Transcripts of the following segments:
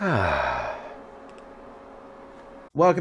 Welcome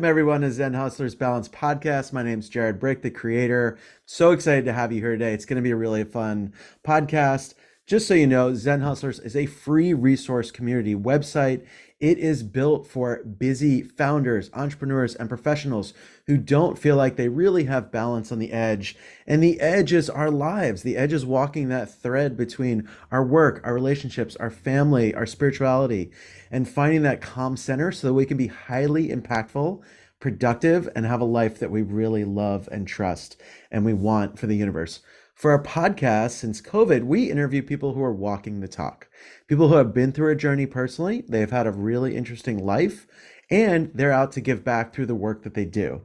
everyone to Zen Hustlers Balance podcast. My name's Jared Brick, the creator. So excited to have you here today. It's going to be a really fun podcast. Just so you know, Zen Hustlers is a free resource community website. It is built for busy founders, entrepreneurs, and professionals who don't feel like they really have balance on the edge. And the edge is our lives. The edge is walking that thread between our work, our relationships, our family, our spirituality, and finding that calm center so that we can be highly impactful, productive, and have a life that we really love and trust and we want for the universe. For our podcast, since COVID, we interview people who are walking the talk, people who have been through a journey personally, they've had a really interesting life, and they're out to give back through the work that they do.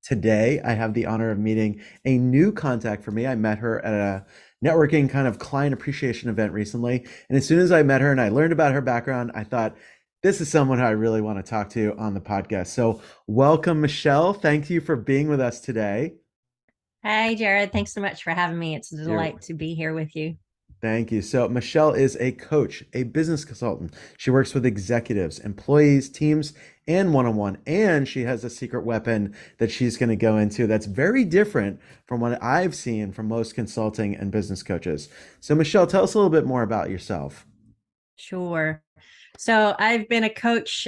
Today, I have the honor of meeting a new contact for me. I met her at a networking kind of client appreciation event recently. And as soon as I met her and I learned about her background, I thought, this is someone who I really want to talk to on the podcast. So, welcome, Michele. Thank you for being with us today. Hi, Jared. Thanks so much for having me. It's a You're delight to be here with you. Thank you. So, Michele is a coach, a business consultant. She works with executives, employees, teams, and one on one. And she has a secret weapon that she's going to go into that's very different from what I've seen from most consulting and business coaches. So, Michele, tell us a little bit more about yourself. Sure. So I've been a coach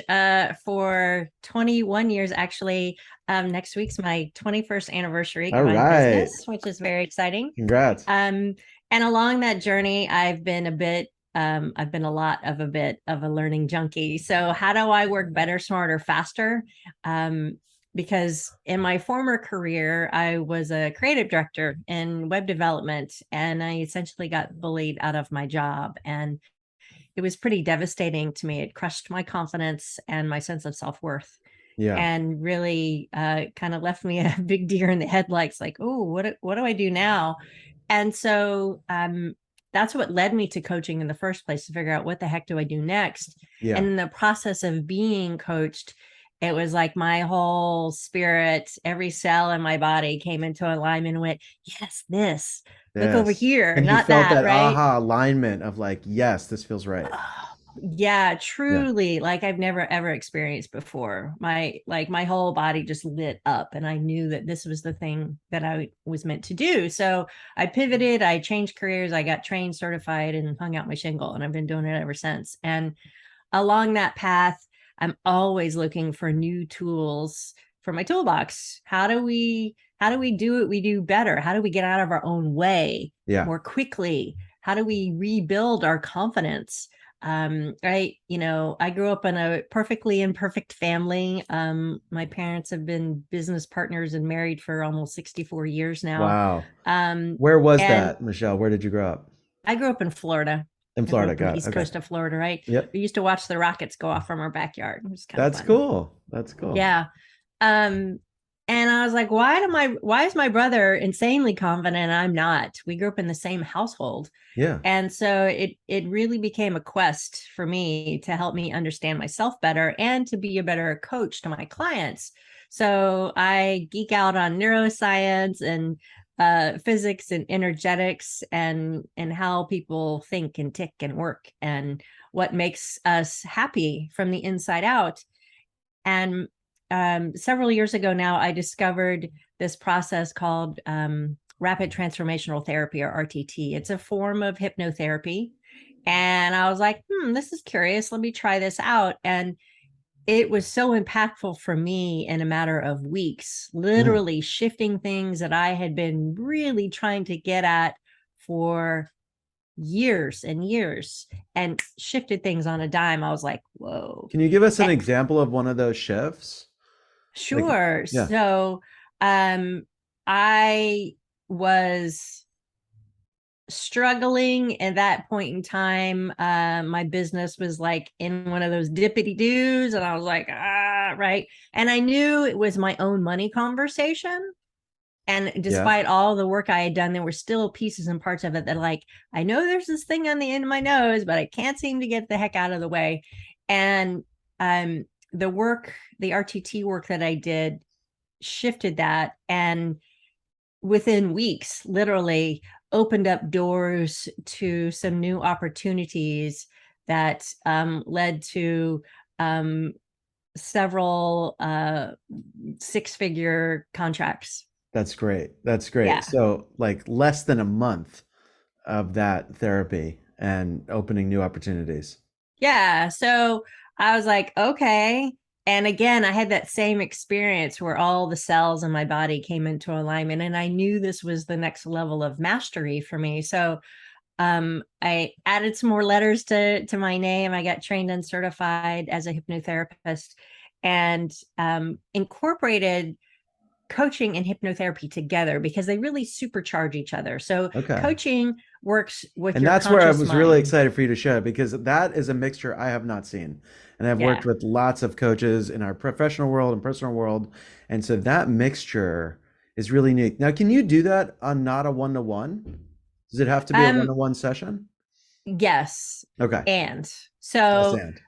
for 21 years, actually. Next week's my 21st anniversary All in my right. business, which is very exciting. Congrats. And along that journey, I've been a bit of a learning junkie. So how do I work better, smarter, faster? Because in my former career, I was a creative director in web development, and I essentially got bullied out of my job. And it was pretty devastating to me. It crushed my confidence and my sense of self-worth, Yeah. and really kind of left me a big deer in the headlights, like, oh, what do I do now? And so that's what led me to coaching in the first place, to figure out what the heck do I do next. Yeah. And in the process of being coached, it was like my whole spirit, every cell in my body came into alignment and went, yes, this, look over Yes. here, And you not felt that, that right? aha alignment of like, yes, this feels right. Yeah, Yeah. truly, like I've never ever experienced before. My whole body just lit up, and I knew that this was the thing that I was meant to do. So I pivoted, I changed careers, I got trained, certified, and hung out my shingle, and I've been doing it ever since. And along that path, I'm always looking for new tools for my toolbox. How do we do what we do better? How do we get out of our own way Yeah. more quickly? How do we rebuild our confidence? I grew up in a perfectly imperfect family. My parents have been business partners and married for almost 64 years now. Wow. Um, Where was and that, Michele? Where did you grow up? I grew up in Florida. In I grew Florida. up on the Got it. east Okay. coast of Florida, right? Yep. We used to watch the rockets go off from our backyard. It was kind of That's fun. cool. That's cool. Yeah. Um, and I was like, why is my brother insanely confident and I'm not? We grew up in the same household. Yeah. And so it really became a quest for me to help me understand myself better and to be a better coach to my clients. So I geek out on neuroscience and physics and energetics, and how people think and tick and work, and what makes us happy from the inside out. And several years ago now, I discovered this process called rapid transformational therapy, or RTT. It's a form of hypnotherapy. And I was like, this is curious. Let me try this out. And it was so impactful for me in a matter of weeks, Mm. literally shifting things that I had been really trying to get at for years and years, and shifted things on a dime. I was like, whoa. Can you give us an example of one of those shifts? Like, Sure. yeah. So, I was struggling at that point in time. My business was like in one of those dippity doos, and I was like, right. And I knew it was my own money conversation. And Yeah. despite all the work I had done, there were still pieces and parts of it that, like, I know there's this thing on the end of my nose, but I can't seem to get the heck out of the way. And the work, the RTT work that I did, shifted that, and within weeks, literally opened up doors to some new opportunities that led to several six-figure contracts. That's great. That's great. Yeah. So like less than a month of that therapy and opening new opportunities. Yeah. So I was like, okay. And again, I had that same experience where all the cells in my body came into alignment, and I knew this was the next level of mastery for me. So I added some more letters to my name. I got trained and certified as a hypnotherapist, and incorporated coaching and hypnotherapy together because they really supercharge each other. So Okay. coaching works with And your that's where I conscious was really mind. excited for you to share because that is a mixture I have not seen. And I've worked Yeah. with lots of coaches in our professional world and personal world. And so that mixture is really neat. Now, can you do that on not a one-to-one? Does it have to be a Um, one-to-one session? yes. Okay. And Yes, so and.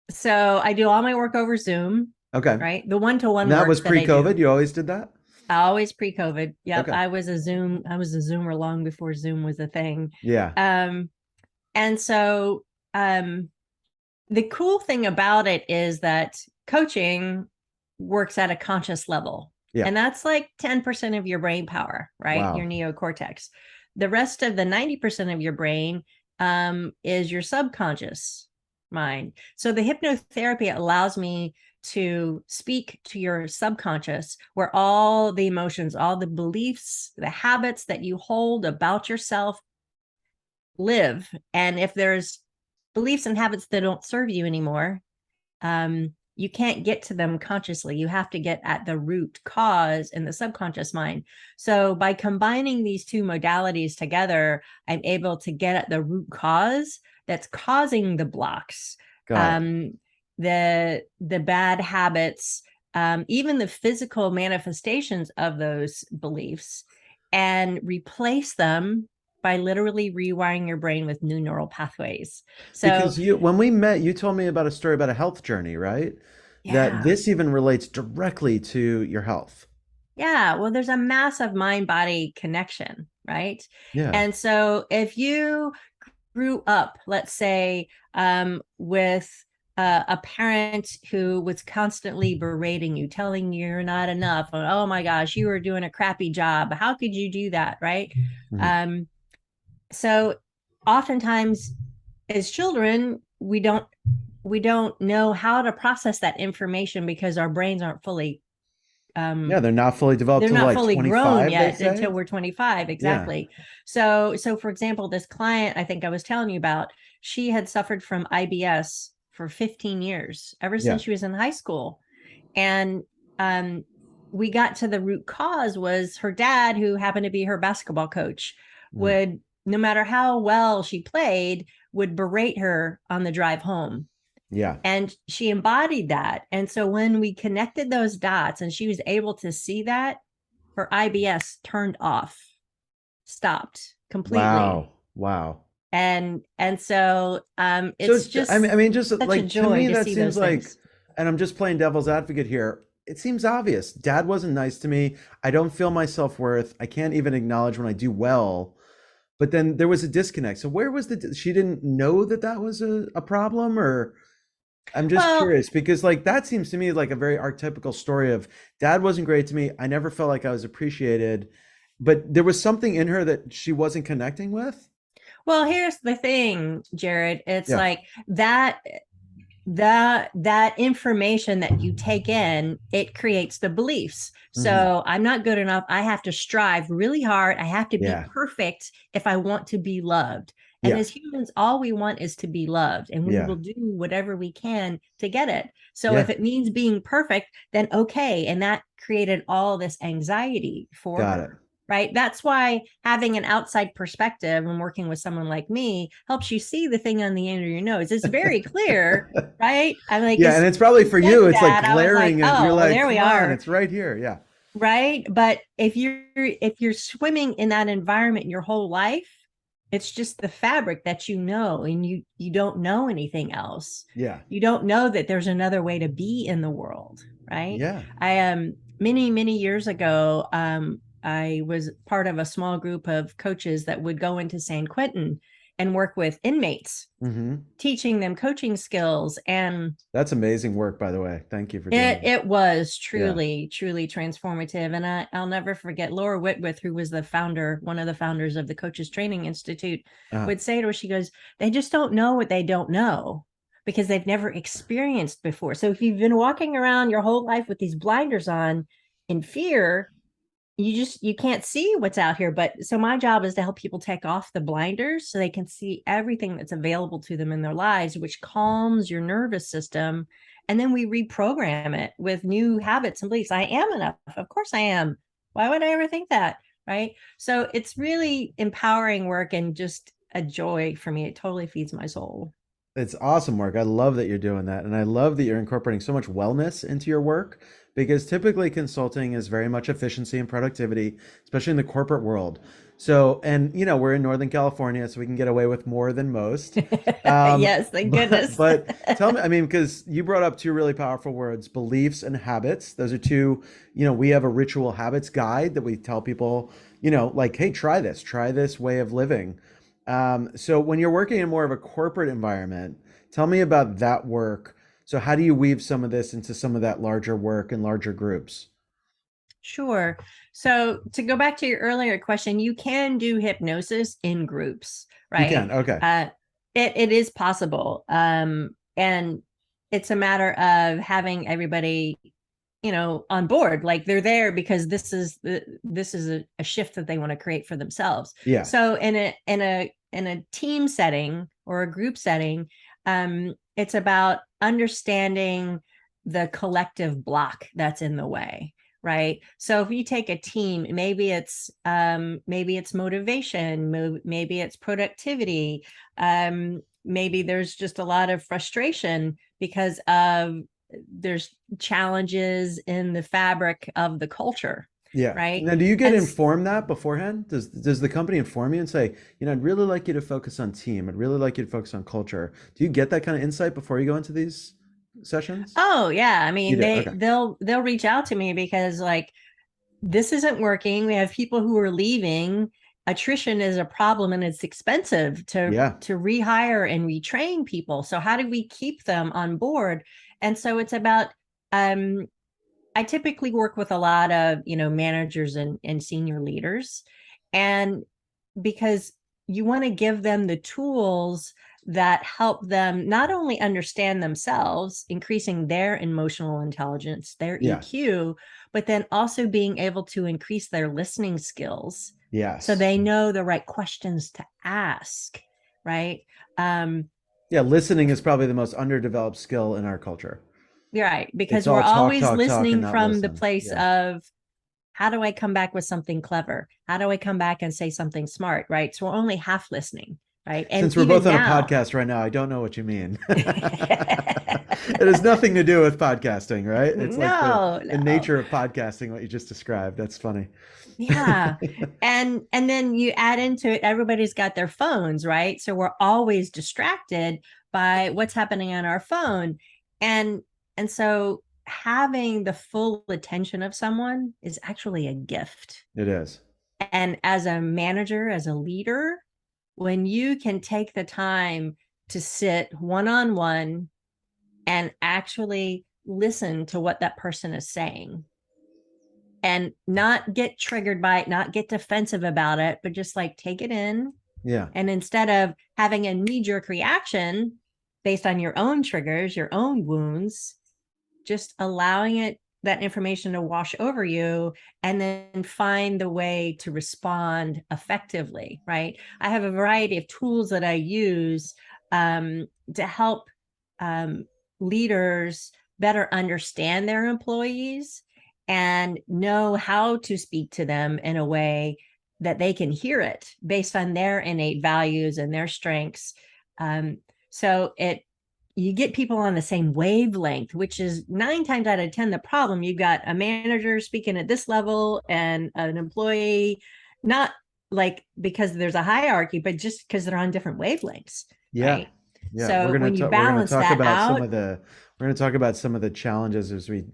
so I do all my work over Zoom, Okay. right? The And one-to-one that was work that I pre-COVID. do. You always did that? Always pre-COVID. Yep. Okay. I was a Zoomer long before Zoom was a thing. Yeah. Um, and so the cool thing about it is that coaching works at a conscious level. Yeah. And that's like 10% of your brain power, right? Your Wow. neocortex. The rest of the 90% of your brain is your subconscious mind. So the hypnotherapy allows me to speak to your subconscious, where all the emotions, all the beliefs, the habits that you hold about yourself live. And if there's beliefs and habits that don't serve you anymore, you can't get to them consciously. You have to get at the root cause in the subconscious mind. So by combining these two modalities together, I'm able to get at the root cause that's causing the blocks, Got it. um, the bad habits, even the physical manifestations of those beliefs, and replace them by literally rewiring your brain with new neural pathways. So Because when we met, you told me about a story about a health journey, right? That yeah. this even relates directly to your health. Yeah, well, there's a massive mind body connection, right? Yeah. And so if you grew up, let's say, with a parent who was constantly berating you, telling you you're not enough, or, oh my gosh, you were doing a crappy job. How could you do that, right? Mhm. Um, so oftentimes as children, we don't know how to process that information because our brains aren't fully Yeah, um, they're not fully developed they're till not like fully grown 25, they yet until say. we're 25. Yeah. Exactly. So for example, this client I think I was telling you about, she had suffered from IBS for 15 years, ever Yeah. since she was in high school. And um, we got to the root cause was her dad, who happened to be her basketball coach, Mhm. would, no matter how well she played, would berate her on the drive home. Yeah. And she embodied that. And so when we connected those dots and she was able to see that, her IBS turned off, stopped completely. Wow. Wow. And so So it's I just mean, just such a like to joy me, to that see seems those like, things. and I'm just playing devil's advocate here. It seems obvious. Dad wasn't nice to me. I don't feel my self-worth. I can't even acknowledge when I do well. But then there was a disconnect. So where was she didn't know that that was a problem, or I'm just Well, curious because like that seems to me like a very archetypical story of dad wasn't great to me. I never felt like I was appreciated, but there was something in her that she wasn't connecting with. well, here's the thing, Jared. It's Yeah. like that information that you take in, it creates the beliefs. Hmm. So I'm not good enough, I have to strive really hard, I have to be Yeah. perfect if I want to be loved. And Yeah. as humans, all we want is to be loved, and we Yeah. will do whatever we can to get it. So if Yeah. it means being perfect, then okay. And that created all this anxiety for Got it. her, right? That's why having an outside perspective and working with someone like me helps you see the thing on the end of your nose. It's very clear, right? I'm like, Yeah, and as it's probably for said you, it's like that, I was like, glaring and you're oh, well, like, there we come on, are, it's right here. Yeah. right? But if you're swimming in that environment your whole life, it's just the fabric that you know, and you don't know anything else. Yeah. You don't know that there's another way to be in the world, right? Yeah. I many years ago, I was part of a small group of coaches that would go into San Quentin and work with inmates, Mm-hmm. teaching them coaching skills. And That's amazing work, by the way. Thank you for doing that. it was Yeah. truly transformative. And I'll never forget Laura Whitworth, who was the founder, one of the founders of the Coaches Training Institute, Uh, would say to her, she goes, they just don't know what they don't know because they've never experienced before. So if you've been walking around your whole life with these blinders on in fear, you can't see what's out here. But so my job is to help people take off the blinders so they can see everything that's available to them in their lives, which calms your nervous system. And then we reprogram it with new habits and beliefs. I am enough. Of course I am. Why would I ever think that? Right. So it's really empowering work and just a joy for me. It totally feeds my soul. It's awesome work. I love that you're doing that. And I love that you're incorporating so much wellness into your work because typically consulting is very much efficiency and productivity, especially in the corporate world. So, and we're in Northern California, so we can get away with more than most. Yes, thank But, goodness. but tell me, I mean, because you brought up two really powerful words, beliefs and habits. Those are two, we have a ritual habits guide that we tell people, like, hey, try this way of living. So when you're working in more of a corporate environment, tell me about that work. So how do you weave some of this into some of that larger work and larger groups? Sure. So to go back to your earlier question, you can do hypnosis in groups, You right? can. Okay. It is possible. And it's a matter of having everybody, on board. Like they're there because this is a shift that they want to create for themselves. Yeah. So in a team setting or a group setting, it's about understanding the collective block that's in the way, right? So if you take a team, maybe it's motivation, maybe it's productivity, maybe there's just a lot of frustration because of there's challenges in the fabric of the culture, Yeah. right? Now, do you get And informed that beforehand? Does the company inform you and say, I'd really like you to focus on team. I'd really like you to focus on culture. Do you get that kind of insight before you go into these sessions? oh yeah, I You mean do. Okay. they'll reach out to me because like this isn't working. We have people who are leaving. Attrition is a problem and it's expensive Yeah. to rehire and retrain people. So how do we keep them on board? And so it's about um I typically work with a lot of, managers and senior leaders. And because you want to give them the tools that help them not only understand themselves, increasing their emotional intelligence, their Yeah. EQ, but then also being able to increase their listening skills so Yes. they know the right questions to ask, right? Um, Yeah. Listening is probably the most underdeveloped skill in our culture. right, It's because we're all talk, always talk, talk, and listening not from the listen. place Yeah. of how do I come back with something clever? How do I come back and say something smart? Right. So we're only half listening. Right. And Since we're both even on a now, podcast right now, I don't know what you mean. It has nothing to do with podcasting, right? It's like the no, the no. nature of podcasting, what you just described. That's funny. Yeah. And then you add into it, everybody's got their phones, right? So we're always distracted by what's happening on our phone. And and so having the full attention of someone is actually a gift. It is. And as a manager, as a leader, when you can take the time to sit one on one and actually listen to what that person is saying and not get triggered by it, not get defensive about it, but just like take it in. Yeah. And instead of having a knee jerk reaction based on your own triggers, your own wounds, just allowing that information to wash over you and then find the way to respond effectively, right? I have a variety of tools that I use to help um, leaders better understand their employees and know how to speak to them in a way that they can hear it based on their innate values and their strengths. So you get people on the same wavelength, which is 9 times out of 10 the problem. You've got a manager speaking at this level and an employee, not like because there's a hierarchy, but just because they're on different wavelengths, Yeah. right? Yeah. We're So gonna when you talk. We're gonna balance talk that about some out, of the. We're gonna talk about some of the challenges as we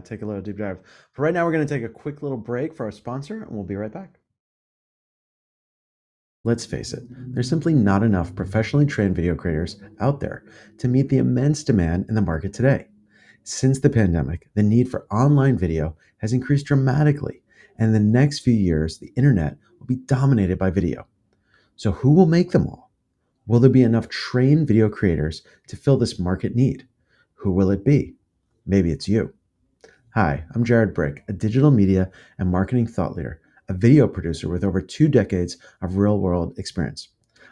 take a little deep dive. For right now, we're gonna take a quick little break for our sponsor, and we'll be right back. Let's face it, there's simply not enough professionally trained video creators out there to meet the immense demand in the market today. Since the pandemic, the need for online video has increased dramatically, and in the next few years, the internet will be dominated by video. So, who will make them all? Will there be enough trained video creators to fill this market need? Who will it be? Maybe it's you. Hi, I'm Jared Brick, a digital media and marketing thought leader, a video producer with over 2 decades of real world experience.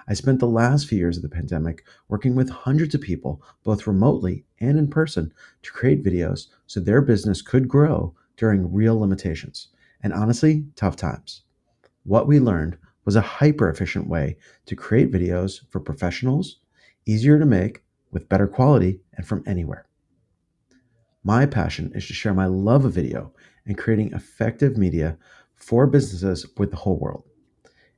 I spent the last few years of the pandemic working with hundreds of people, both remotely and in person, to create videos so their business could grow during real limitations and honestly, tough times. What we learned was a hyper efficient way to create videos for professionals, easier to make, with better quality, and from anywhere. My passion is to share my love of video and creating effective media for businesses with the whole world.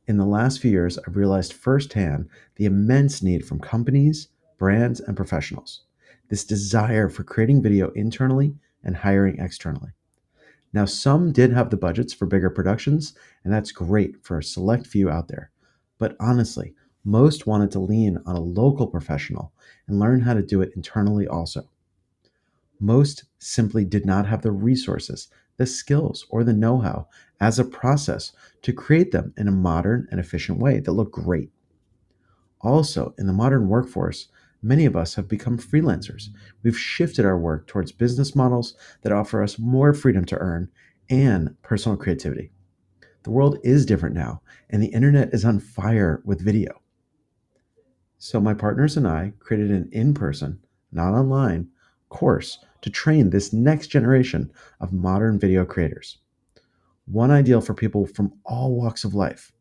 In the last few years, I've realized firsthand the immense need from companies, brands, and professionals. This desire for creating video internally and hiring externally. Now, some did have the budgets for bigger productions, and that's great for a select few out there. But honestly, most wanted to lean on a local professional and learn how to do it internally also. Most simply did not have the resources, the skills, or the know how as a process to create them in a modern and efficient way that look great. Also, in the modern workforce, many of us have become freelancers. We've shifted our work towards business models that offer us more freedom to earn and personal creativity. The world is different now, and the internet is on fire with video. So, my partners and I created an in person, not online, course to train this next generation of modern video creators. One ideal for people from all walks of life,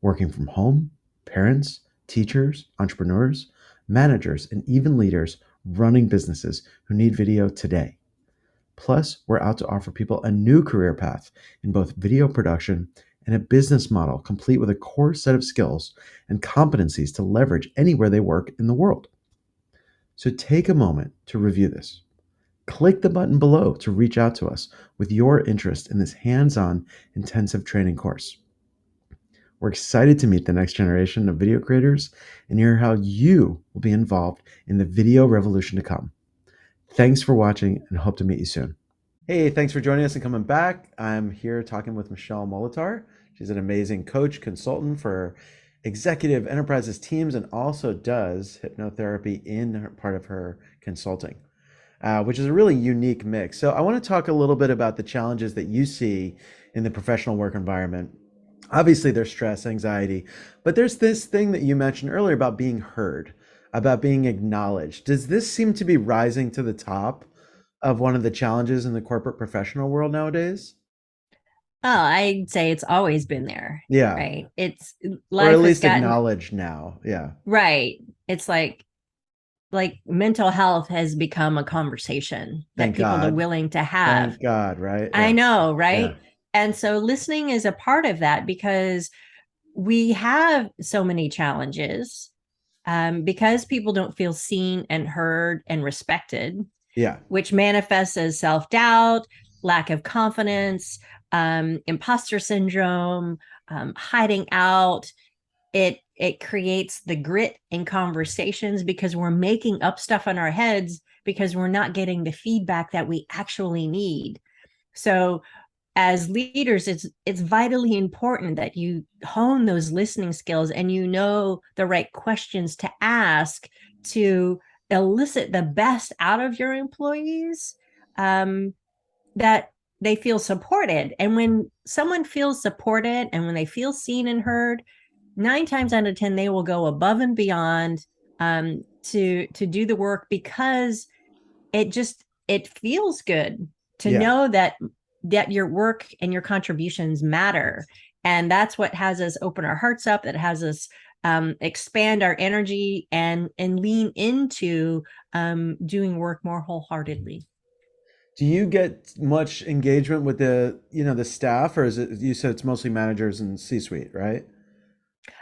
working from home, parents, teachers, entrepreneurs, managers, and even leaders running businesses who need video today. Plus, we're out to offer people a new career path in both video production and a business model complete with a core set of skills and competencies to leverage anywhere they work in the world. So take a moment to review this. Click the button below to reach out to us with your interest in this hands on intensive training course. We're excited to meet the next generation of video creators and hear how you will be involved in the video revolution to come. Thanks for watching and hope to meet you soon. Hey, thanks for joining us and coming back. I'm here talking with Michele Molitor. She's an amazing coach, consultant for executive enterprises teams, and also does hypnotherapy in part of her consulting, which is a really unique mix. So I want to talk a little bit about the challenges that you see in the professional work environment. Obviously, there's stress, anxiety, but there's this thing that you mentioned earlier about being heard, about being acknowledged. Does this seem to be rising to the top of one of the challenges in the corporate professional world nowadays? Oh, I'd say it's always been there, Yeah, right? It's or at life has least gotten acknowledged now. Yeah, right. It's like mental health has become a conversation that thank people are God. willing to have. Thank God, right? I Yeah, know, yeah, right? And so listening is a part of that because we have so many challenges because people don't feel seen and heard and respected, yeah. which manifests as self doubt, lack of confidence, imposter syndrome, hiding out. It creates the grit in conversations because we're making up stuff in our heads because we're not getting the feedback that we actually need. So as leaders, it's vitally important that you hone those listening skills and you know the right questions to ask to elicit the best out of your employees, that they feel supported. And when someone feels supported and when they feel seen and heard, 9 times out of 10 they will go above and beyond, to do the work because it feels good to Yeah. know that your work and your contributions matter. And that's what has us open our hearts up, that has us expand our energy and lean into doing work more wholeheartedly. Do you get much engagement with the staff, or is it, you said it's mostly managers and C-suite, right?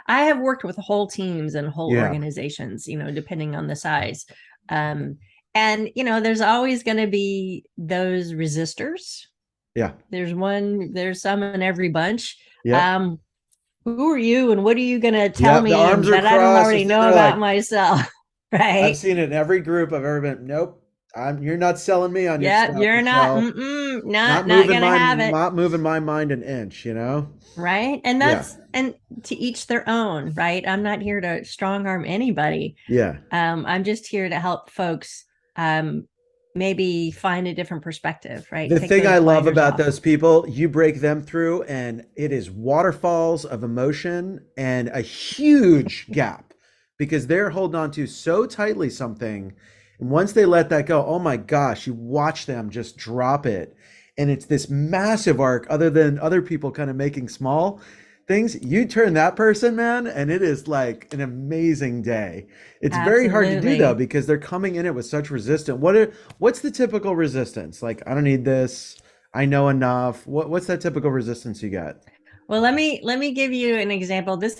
I have worked with whole teams and whole Yeah. organizations, depending on the size. Um, and there's always going to be those resistors. Yeah. There's some in every bunch. Yep. Um, who are you and what are you going to tell Yeah, the me arms are that I don't crossed. They're already sitting know there about like, myself? I've Right. seen it in every group I've ever been. Nope, you're not selling me on your Yeah, stuff, you're not, Michelle. not gonna have it. Not moving my mind an inch, you know? Right. And Yeah. and to each their own, right? I'm not here to strong arm anybody. Yeah. I'm just here to help folks um, maybe find a different perspective, right? The Take thing I those love blinders about off. those people, you break them through, and it is waterfalls of emotion and a huge gap because they're holding on to so tightly something. And once they let that go, oh my gosh, you watch them just drop it. And it's this massive arc, other than other people kind of making small things. You turn that person, man, and it is like an amazing day. It's very hard to do though Absolutely. because they're coming in it with such resistance. What's the typical resistance? Like, I don't need this. I know enough. What's that typical resistance you got? Well, let me give you an example. This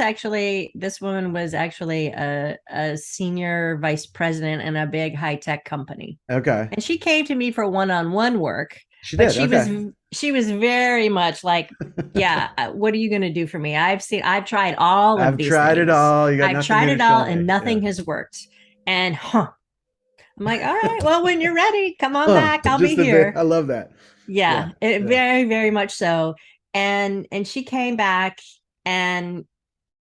woman was actually a senior vice president in a big high tech company. Okay. And she came to me for one-on-one work, She but did. Okay. she was very much like, yeah, what are you going to do for me? I've tried all of I've these tried it things. all. You got I've nothing tried new to it all show and me. Yeah. nothing has worked. And I'm like, all right, well, when you're ready, come on Huh. back. I'll be Just a bit. here. I love that. Yeah. Yeah, Yeah. very, very much so. And she came back and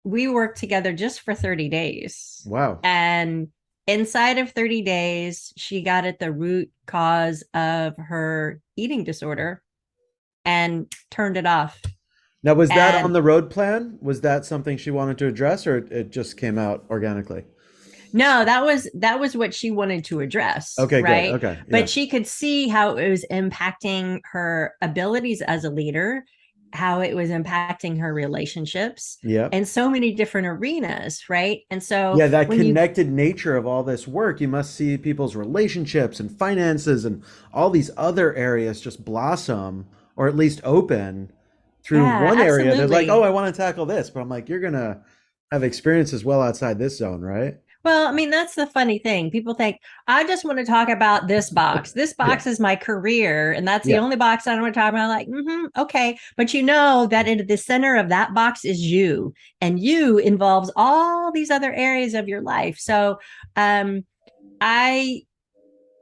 we worked together just for 30 days. Wow. And inside of 30 days, she got at the root cause of her eating disorder and turned it off. Now, was that on And the road plan? Was that something she wanted to address, or it just came out organically? no, that was what she wanted to address, Okay, good. right? Okay. But Yeah. she could see how it was impacting her abilities as a leader, how it was impacting her relationships Yep. in so many different arenas, right? And so Yeah, that when you connected nature of all this work, you must see people's relationships and finances and all these other areas just blossom or at least open through yeah, one area. They're like, oh, absolutely. I want to tackle this. But I'm like, you're going to have experiences well outside this zone, right? Well, I mean, that's the funny thing. People think, I just want to talk about this box. This Yeah. box is my career, and that's the Yeah. only box I want to talk about. Like, okay. But you know that in the center of that box is you, and you involves all these other areas of your life. So, um, I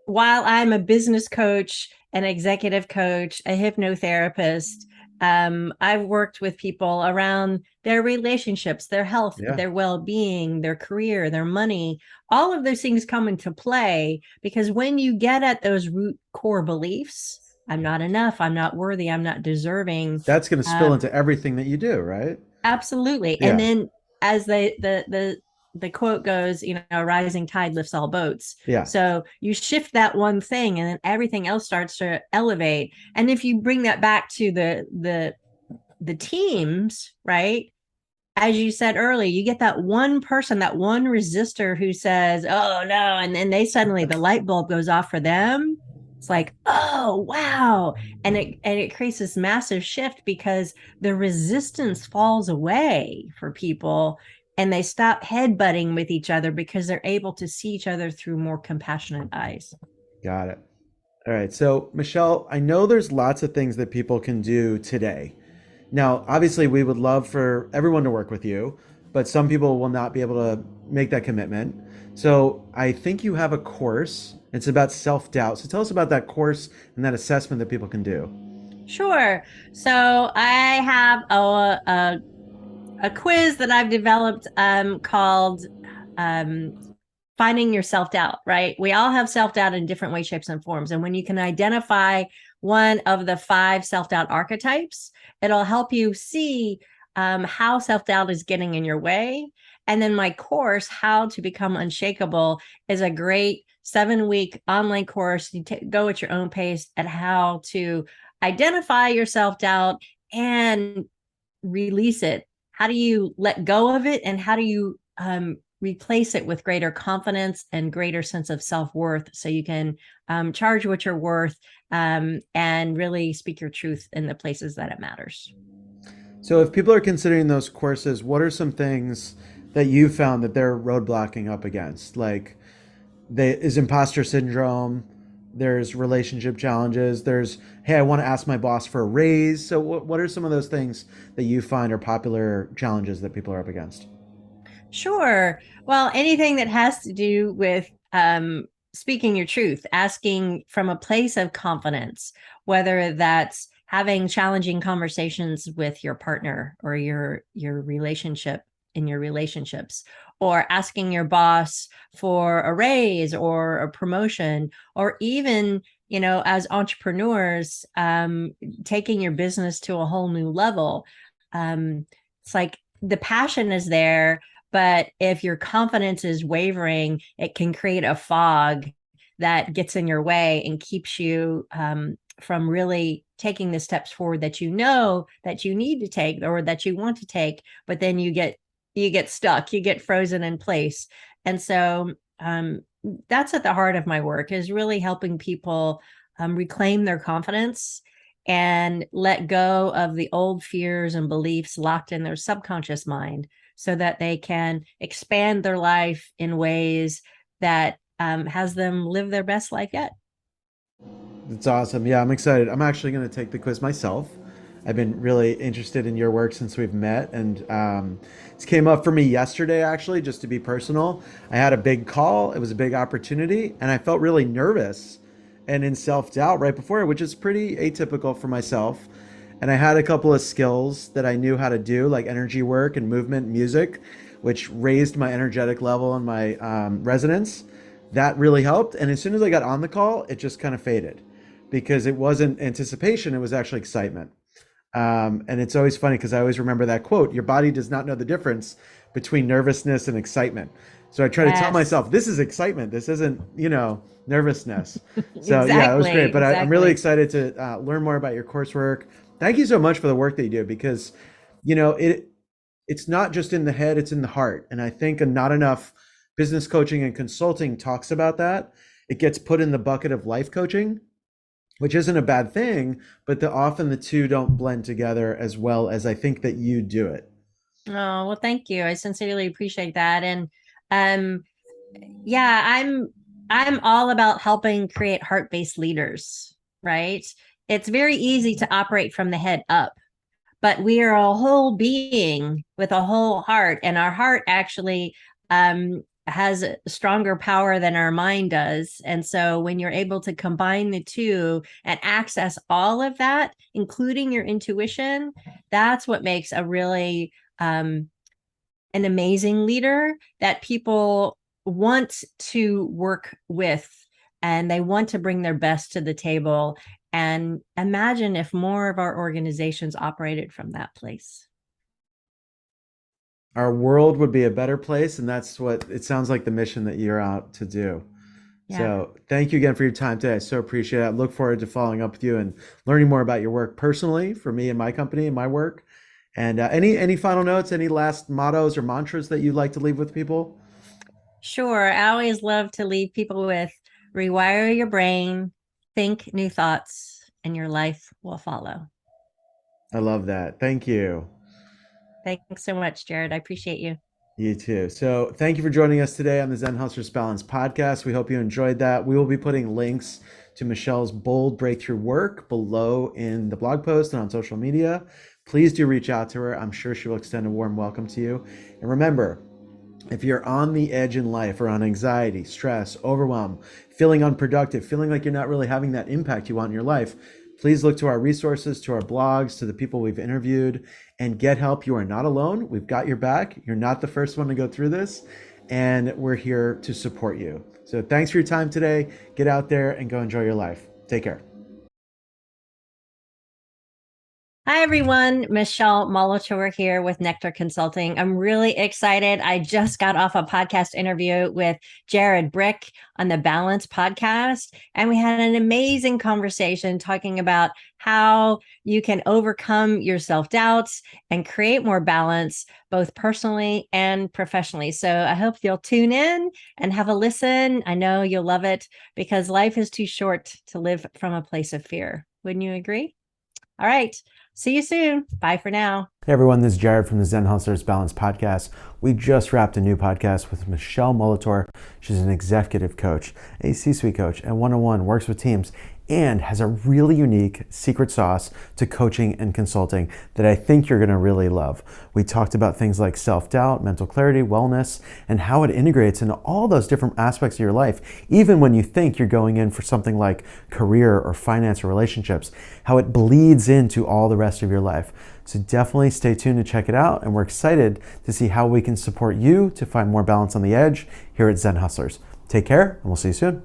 while I'm a business coach, an executive coach, a hypnotherapist, I've worked with people around their relationships, their health, Yeah. their well being, their career, their money. All of those things come into play because when you get at those root core beliefs, I'm not enough, I'm not worthy, I'm not deserving. That's going to spill Um, into everything that you do, right? Absolutely. And Yeah. then as the quote goes, a rising tide lifts all boats. Yeah. So you shift that one thing and then everything else starts to elevate. And if you bring that back to the teams, right? As you said earlier, you get that one person, that one resistor who says, oh no, and then they suddenly the light bulb goes off for them. It's like, oh wow. And it creates this massive shift because the resistance falls away for people and they stop headbutting with each other because they're able to see each other through more compassionate eyes. Got it. All right. So, Michelle, I know there's lots of things that people can do today. Now, obviously, we would love for everyone to work with you, but some people will not be able to make that commitment. So, I think you have a course. It's about self doubt. So, tell us about that course and that assessment that people can do. Sure. So I have a quiz that I've developed called um, finding your self doubt, right? We all have self doubt in different ways, shapes, and forms. And when you can identify one of the five self doubt archetypes, it'll help you see how self doubt is getting in your way. And then my course, How to Become Unshakable, is a great 7-week online course. You go at your own pace at how to identify your self doubt and release it. How do you let go of it? And how do you replace it with greater confidence and greater sense of self-worth so you can charge what you're worth and really speak your truth in the places that it matters? So, if people are considering those courses, what are some things that you found that they're roadblocking up against? Like, is imposter syndrome there's relationship challenges, there's, hey, I want to ask my boss for a raise. So what are some of those things that you find are popular challenges that people are up against? Sure. Well, anything that has to do with speaking your truth, asking from a place of confidence, whether that's having challenging conversations with your partner or your relationship in your relationships, or asking your boss for a raise or a promotion, or even, as entrepreneurs, taking your business to a whole new level. It's like the passion is there, but if your confidence is wavering, it can create a fog that gets in your way and keeps you from really taking the steps forward that you know that you need to take or that you want to take. But then you get stuck, you get frozen in place. And so that's at the heart of my work, is really helping people reclaim their confidence and let go of the old fears and beliefs locked in their subconscious mind, so that they can expand their life in ways that has them live their best life yet. It's awesome. Yeah, I'm excited. I'm actually going to take the quiz myself. I've been really interested in your work since we've met, and this came up for me yesterday, actually, just to be personal. I had a big call, it was a big opportunity, and I felt really nervous and in self doubt right before it, which is pretty atypical for myself. And I had a couple of skills that I knew how to do, like energy work and movement, music, which raised my energetic level and my resonance. That really helped. And as soon as I got on the call, it just kind of faded because it wasn't anticipation, it was actually excitement. And it's always funny because I always remember that quote: your body does not know the difference between nervousness and excitement. So I try to tell Yes. myself, this is excitement. This isn't, nervousness. So yeah, it was Exactly, great. But I'm really exactly. excited to learn more about your coursework. Thank you so much for the work that you do because, it's not just in the head, it's in the heart. And I think not enough business coaching and consulting talks about that. It gets put in the bucket of life coaching, which isn't a bad thing, but often the two don't blend together as well as I think that you do it. Oh, well, thank you. I sincerely appreciate that. And um, yeah, I'm all about helping create heart-based leaders, right? It's very easy to operate from the head up, but we are a whole being with a whole heart, and our heart actually has a stronger power than our mind does. And so when you're able to combine the two and access all of that, including your intuition, that's what makes a really an amazing leader that people want to work with, and they want to bring their best to the table. And imagine if more of our organizations operated from that place. Our world would be a better place, and that's what it sounds like the mission that you're out to do. Yeah. So thank you again for your time today. I so appreciate it. I look forward to following up with you and learning more about your work personally for me and my company and my work. And any final notes, any last mottos or mantras that you'd like to leave with people? Sure. I always love to leave people with: rewire your brain, think new thoughts, and your life will follow. I love that. Thank you. Thanks so much, Jared. I appreciate you. You too. So, thank you for joining us today on the Zen Hustlers Balance podcast. We hope you enjoyed that. We will be putting links to Michelle's bold breakthrough work below in the blog post and on social media. Please do reach out to her. I'm sure she will extend a warm welcome to you. And remember, if you're on the edge in life or on anxiety, stress, overwhelm, feeling unproductive, feeling like you're not really having that impact you want in your life, please look to our resources, to our blogs, to the people we've interviewed, and get help. You are not alone. We've got your back. You're not the first one to go through this, and we're here to support you. So thanks for your time today. Get out there and go enjoy your life. Take care. Hi, everyone. Michele Molitor here with Nectar Consulting. I'm really excited. I just got off a podcast interview with Jared Brick on the Balance podcast, and we had an amazing conversation talking about how you can overcome your self-doubts and create more balance, both personally and professionally. So I hope you'll tune in and have a listen. I know you'll love it because life is too short to live from a place of fear. Wouldn't you agree? All right. See you soon. Bye for now. Hey everyone, this is Jared from the Zen Hustlers Balance podcast. We just wrapped a new podcast with Michele Molitor. She's an executive coach, a C-suite coach, and one-on-one works with teams and has a really unique secret sauce to coaching and consulting that I think you're going to really love. We talked about things like self-doubt, mental clarity, wellness, and how it integrates into all those different aspects of your life, even when you think you're going in for something like career or finance or relationships, how it bleeds into all the rest of your life. So definitely stay tuned to check it out, and we're excited to see how we can support you to find more balance on the edge here at Zen Hustlers. Take care, and we'll see you soon.